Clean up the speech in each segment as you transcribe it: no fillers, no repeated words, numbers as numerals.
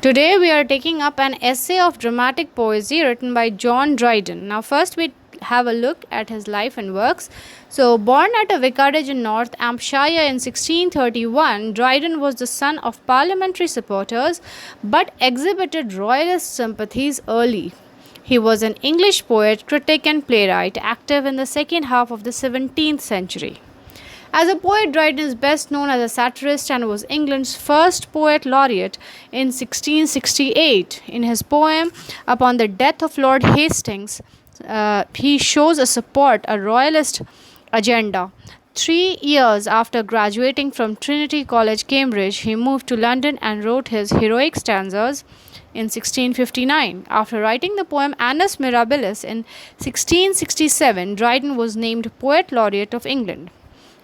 Today we are taking up an essay of dramatic poesy written by John Dryden. Now, first we have a look at his life and works. So, born at a vicarage in Northamptonshire in 1631, Dryden was the son of parliamentary supporters but exhibited royalist sympathies early. He was an English poet, critic, and playwright active in the second half of the 17th century. As a poet, Dryden is best known as a satirist and was England's first poet laureate in 1668. In his poem Upon the Death of Lord Hastings, he shows a royalist agenda. 3 years after graduating from Trinity College, Cambridge, he moved to London and wrote his heroic stanzas in 1659. After writing the poem Annus Mirabilis in 1667, Dryden was named Poet Laureate of England.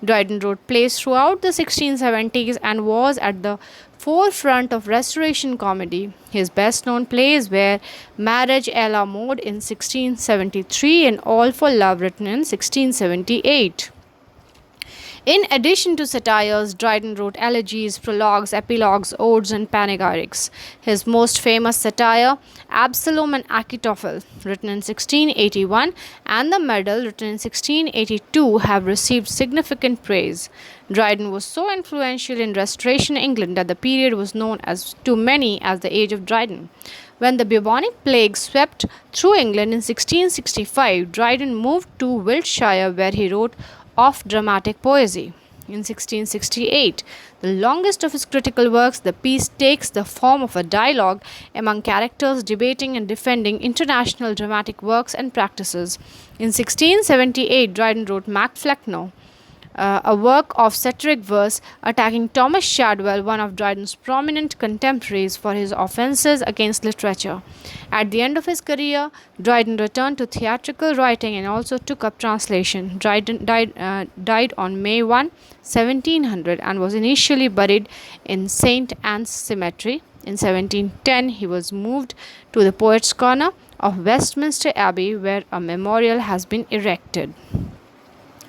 Dryden wrote plays throughout the 1670s and was at the forefront of Restoration comedy. His best known plays were Marriage a la Mode in 1673 and All for Love written in 1678. In addition to satires, Dryden wrote elegies, prologues, epilogues, odes, and panegyrics. His most famous satire, Absalom and Achitophel, written in 1681, and The Medal, written in 1682, have received significant praise. Dryden was so influential in Restoration England that the period was known to many as the Age of Dryden. When the bubonic plague swept through England in 1665, Dryden moved to Wiltshire, where he wrote of dramatic poesy. In 1668, the longest of his critical works, the piece takes the form of a dialogue among characters debating and defending international dramatic works and practices. In 1678, Dryden wrote Macflecknoe, a work of satiric verse attacking Thomas Shadwell, one of Dryden's prominent contemporaries, for his offences against literature. At the end of his career, Dryden returned to theatrical writing and also took up translation. Dryden died on May 1, 1700, and was initially buried in St. Anne's Cemetery. In 1710, he was moved to the Poets' Corner of Westminster Abbey, where a memorial has been erected.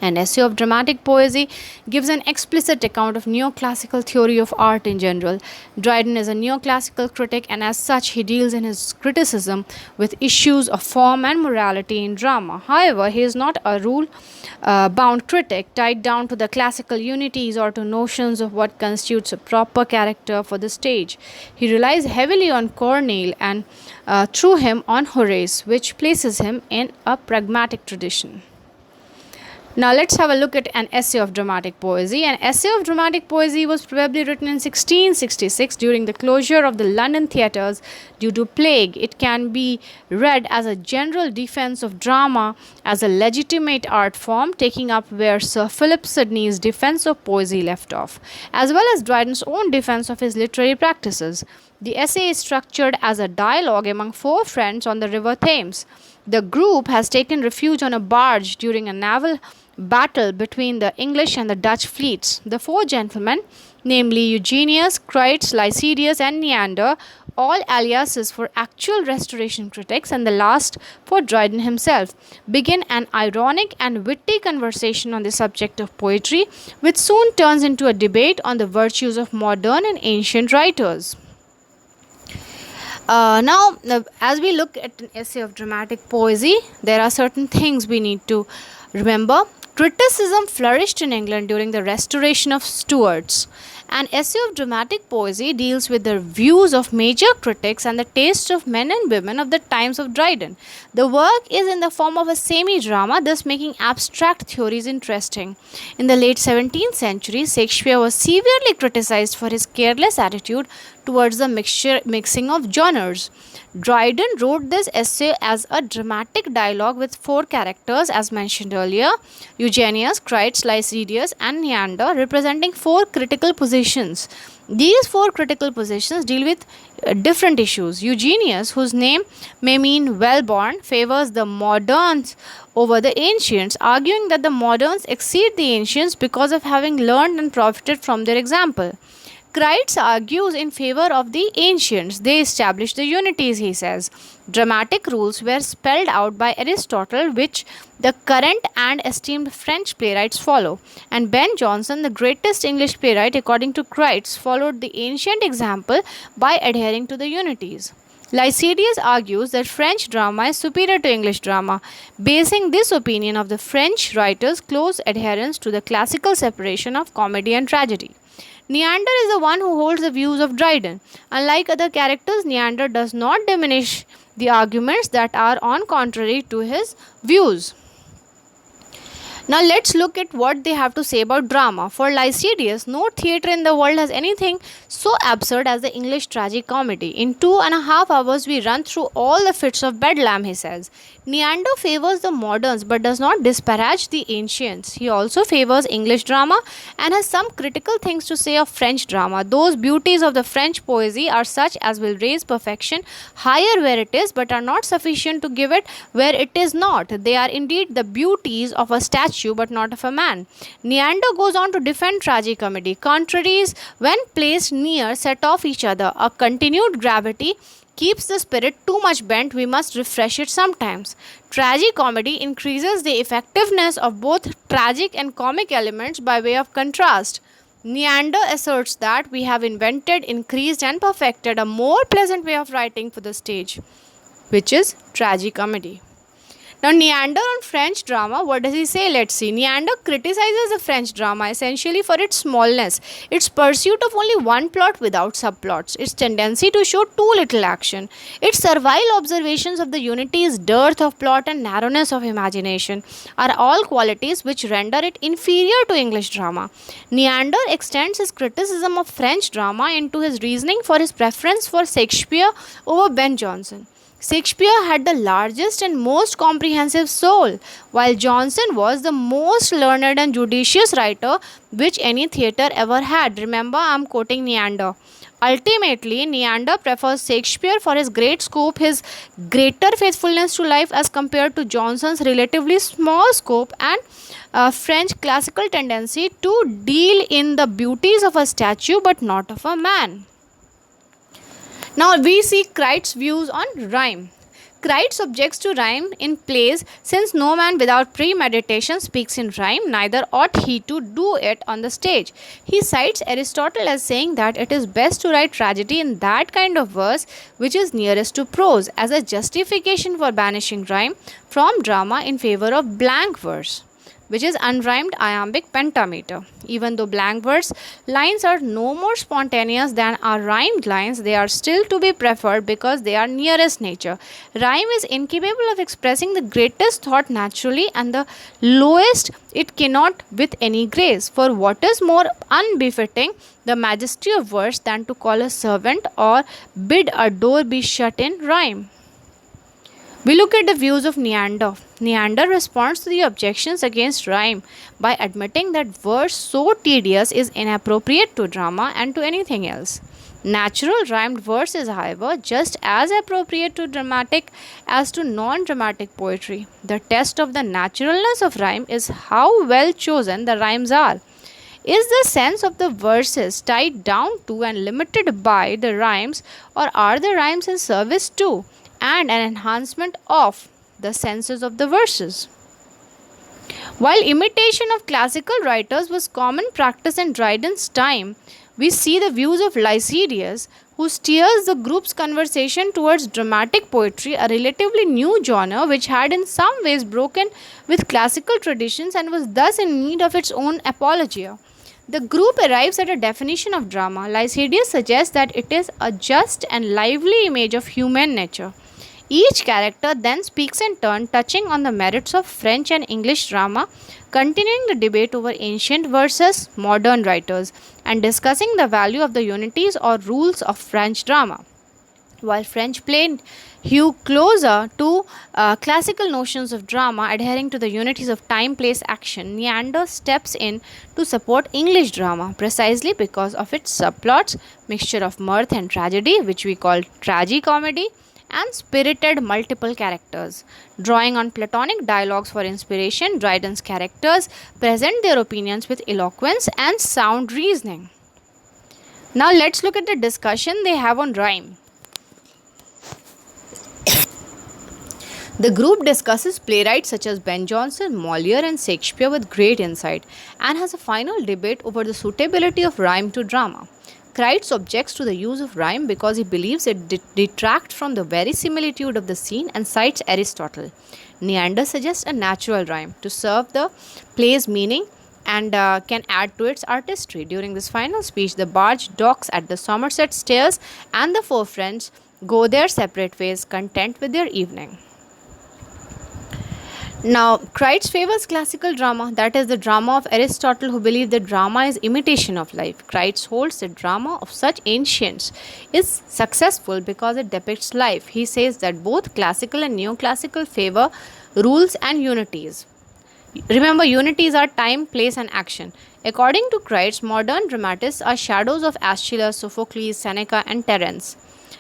An essay of dramatic poesy gives an explicit account of neoclassical theory of art in general. Dryden is a neoclassical critic, and as such, he deals in his criticism with issues of form and morality in drama. However, he is not a rule-bound critic tied down to the classical unities or to notions of what constitutes a proper character for the stage. He relies heavily on Corneille and, through him, on Horace, which places him in a pragmatic tradition. Now let's have a look at an essay of dramatic poesy. An essay of dramatic poesy was probably written in 1666 during the closure of the London theatres due to plague. It can be read as a general defense of drama as a legitimate art form, taking up where Sir Philip Sidney's defense of poesy left off, as well as Dryden's own defense of his literary practices. The essay is structured as a dialogue among four friends on the River Thames. The group has taken refuge on a barge during a naval battle between the English and the Dutch fleets. The four gentlemen, namely Eugenius, Crites, Lycidius, and Neander, all aliases for actual Restoration critics, and the last for Dryden himself, begin an ironic and witty conversation on the subject of poetry, which soon turns into a debate on the virtues of modern and ancient writers. As we look at an essay of dramatic poesy, there are certain things we need to remember. Criticism flourished in England during the restoration of Stuarts. An essay of dramatic poesy deals with the views of major critics and the tastes of men and women of the times of Dryden. The work is in the form of a semi-drama, thus making abstract theories interesting. In the late 17th century, Shakespeare was severely criticized for his careless attitude towards the mixing of genres. Dryden wrote this essay as a dramatic dialogue with four characters, as mentioned earlier: Eugenius, Crites, Lycidius, and Neander, representing four critical positions. These four critical positions deal with different issues. Eugenius, whose name may mean well-born, favors the moderns over the ancients, arguing that the moderns exceed the ancients because of having learned and profited from their example. Crites argues in favor of the ancients. They established the unities, he says. Dramatic rules were spelled out by Aristotle, which the current and esteemed French playwrights follow. And Ben Jonson, the greatest English playwright, according to Crites, followed the ancient example by adhering to the unities. Lycidius argues that French drama is superior to English drama, basing this opinion of the French writer's close adherence to the classical separation of comedy and tragedy. Neander is the one who holds the views of Dryden. Unlike other characters, Neander does not diminish the arguments that are on contrary to his views. Now let's look at what they have to say about drama. For Lycidius, no theatre in the world has anything so absurd as the English tragicomedy. In 2.5 hours, we run through all the fits of bedlam, he says. Neander favors the moderns but does not disparage the ancients. He also favors English drama and has some critical things to say of French drama. Those beauties of the French poesy are such as will raise perfection higher where it is, but are not sufficient to give it where it is not. They are indeed the beauties of a statue but not of a man. Neander goes on to defend tragicomedy. Contraries, when placed near, set off each other. A continued gravity keeps the spirit too much bent, we must refresh it sometimes. Tragicomedy increases the effectiveness of both tragic and comic elements by way of contrast. Neander asserts that we have invented, increased, and perfected a more pleasant way of writing for the stage, which is tragicomedy. Now, Neander on French drama, what does he say? Let's see. Neander criticizes the French drama essentially for its smallness, its pursuit of only one plot without subplots, its tendency to show too little action, its servile observations of the unity's dearth of plot and narrowness of imagination are all qualities which render it inferior to English drama. Neander extends his criticism of French drama into his reasoning for his preference for Shakespeare over Ben Jonson. Shakespeare had the largest and most comprehensive soul, while Jonson was the most learned and judicious writer which any theatre ever had. Remember, I am quoting Neander. Ultimately, Neander prefers Shakespeare for his great scope, his greater faithfulness to life as compared to Jonson's relatively small scope and French classical tendency to deal in the beauties of a statue but not of a man. Now we see Crites' views on rhyme. Crites objects to rhyme in plays since no man without premeditation speaks in rhyme, neither ought he to do it on the stage. He cites Aristotle as saying that it is best to write tragedy in that kind of verse which is nearest to prose as a justification for banishing rhyme from drama in favor of blank verse, which is unrhymed iambic pentameter. Even though blank verse lines are no more spontaneous than our rhymed lines, they are still to be preferred because they are nearest nature. Rhyme is incapable of expressing the greatest thought naturally, and the lowest it cannot with any grace. For what is more unbefitting the majesty of verse than to call a servant or bid a door be shut in rhyme? We look at the views of Neander. Neander responds to the objections against rhyme by admitting that verse so tedious is inappropriate to drama and to anything else. Natural rhymed verse is, however, just as appropriate to dramatic as to non-dramatic poetry. The test of the naturalness of rhyme is how well chosen the rhymes are. Is the sense of the verses tied down to and limited by the rhymes, or are the rhymes in service to and an enhancement of the senses of the verses? While imitation of classical writers was common practice in Dryden's time, we see the views of Lycidius, who steers the group's conversation towards dramatic poetry, a relatively new genre which had in some ways broken with classical traditions and was thus in need of its own apologia. The group arrives at a definition of drama. Lycidius suggests that it is a just and lively image of human nature. Each character then speaks in turn, touching on the merits of French and English drama, continuing the debate over ancient versus modern writers, and discussing the value of the unities or rules of French drama. While French play hew closer to classical notions of drama, adhering to the unities of time, place, action, Neander steps in to support English drama precisely because of its subplots, mixture of mirth and tragedy, which we call tragicomedy, and spirited multiple characters. Drawing on Platonic dialogues for inspiration, Dryden's characters present their opinions with eloquence and sound reasoning. Now let's look at the discussion they have on rhyme. The group discusses playwrights such as Ben Jonson, Molière, and Shakespeare with great insight and has a final debate over the suitability of rhyme to drama. Crites objects to the use of rhyme because he believes it detracts from the verisimilitude of the scene and cites Aristotle. Neander suggests a natural rhyme to serve the play's meaning and can add to its artistry. During this final speech, the barge docks at the Somerset Stairs and the four friends go their separate ways, content with their evening. Now, Crites favors classical drama, that is, the drama of Aristotle, who believed that drama is imitation of life. Crites holds that drama of such ancients is successful because it depicts life. He says that both classical and neoclassical favor rules and unities. Remember, unities are time, place, and action. According to Crites, modern dramatists are shadows of Aeschylus, Sophocles, Seneca, and Terence.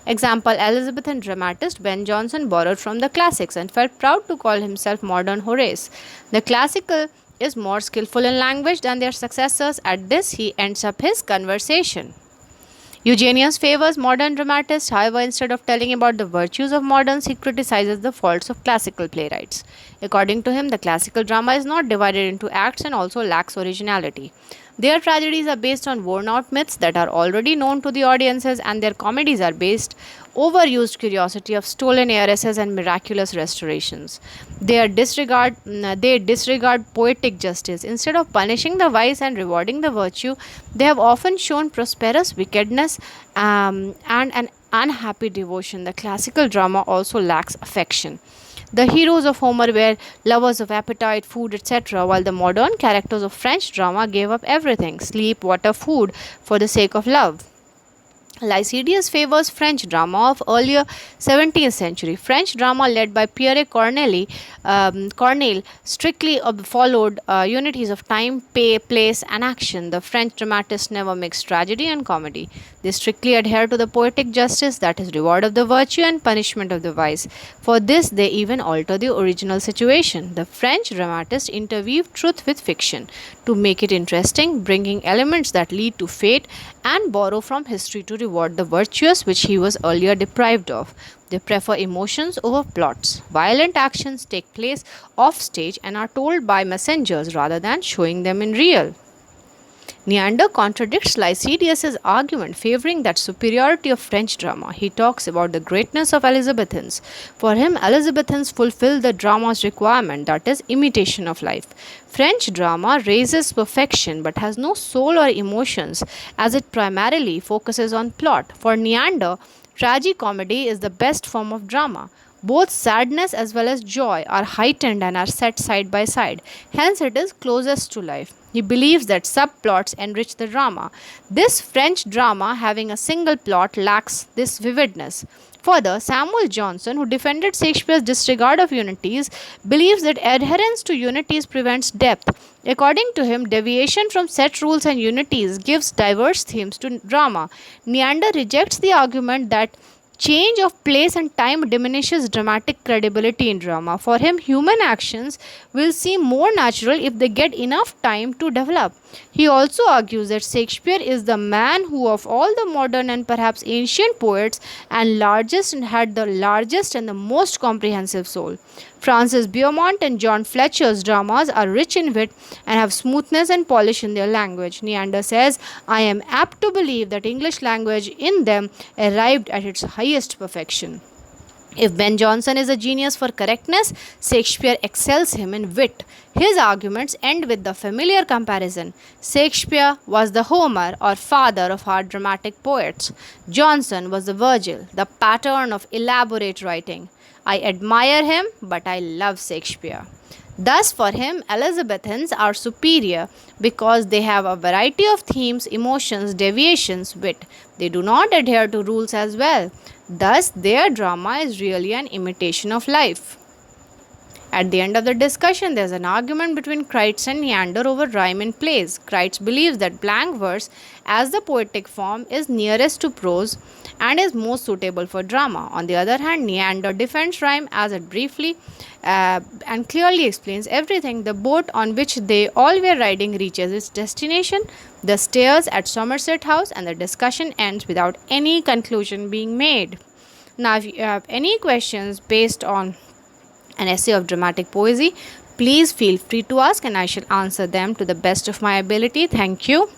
Example, Elizabethan dramatist Ben Jonson borrowed from the classics and felt proud to call himself modern Horace. The classical is more skillful in language than their successors. At this, he ends up his conversation. Eugenius favors modern dramatists, however, instead of telling about the virtues of moderns, he criticizes the faults of classical playwrights. According to him, the classical drama is not divided into acts and also lacks originality. Their tragedies are based on worn out myths that are already known to the audiences, and their comedies are based overused curiosity of stolen heiresses and miraculous restorations. They disregard poetic justice. Instead of punishing the wise and rewarding the virtue, they have often shown prosperous wickedness and an unhappy devotion. The classical drama also lacks affection. The heroes of Homer were lovers of appetite, food, etc., while the modern characters of French drama gave up everything sleep, water, food for the sake of love. Lycidius favors French drama of earlier 17th century. French drama led by Pierre Corneille strictly followed unities of time, place, and action. The French dramatists never mix tragedy and comedy. They strictly adhere to the poetic justice, that is, reward of the virtue and punishment of the vice. For this, they even alter the original situation. The French dramatists interweave truth with fiction to make it interesting, bringing elements that lead to fate and borrow from history to reward the virtuous which he was earlier deprived of. They prefer emotions over plots. Violent actions take place off stage and are told by messengers rather than showing them in real. Neander contradicts Lycidius' argument favoring that superiority of French drama. He talks about the greatness of Elizabethans. For him, Elizabethans fulfill the drama's requirement, that is, imitation of life. French drama raises perfection but has no soul or emotions, as it primarily focuses on plot. For Neander, tragicomedy is the best form of drama. Both sadness as well as joy are heightened and are set side by side. Hence, it is closest to life. He believes that subplots enrich the drama. This French drama, having a single plot, lacks this vividness. Further, Samuel Johnson, who defended Shakespeare's disregard of unities, believes that adherence to unities prevents depth. According to him, deviation from set rules and unities gives diverse themes to drama. Neander rejects the argument that change of place and time diminishes dramatic credibility in drama. For him, human actions will seem more natural if they get enough time to develop. He also argues that Shakespeare is the man who, of all the modern and perhaps ancient poets, had the largest and the most comprehensive soul. Francis Beaumont and John Fletcher's dramas are rich in wit and have smoothness and polish in their language. Neander says, I am apt to believe that English language in them arrived at its highest perfection. If Ben Jonson is a genius for correctness, Shakespeare excels him in wit. His arguments end with the familiar comparison. Shakespeare was the Homer or father of our dramatic poets. Jonson was the Virgil, the pattern of elaborate writing. I admire him, but I love Shakespeare. Thus, for him, Elizabethans are superior because they have a variety of themes, emotions, deviations, wit. They do not adhere to rules as well. Thus, their drama is really an imitation of life. At the end of the discussion, there's an argument between Keats and Neander over rhyme in plays. Keats believes that blank verse, as the poetic form, is nearest to prose and is most suitable for drama. On the other hand, Neander defends rhyme as it briefly and clearly explains everything. The boat on which they all were riding reaches its destination, the stairs at Somerset House, and the discussion ends without any conclusion being made. Now, if you have any questions based on an essay of dramatic poesy, please feel free to ask and I shall answer them to the best of my ability. Thank you.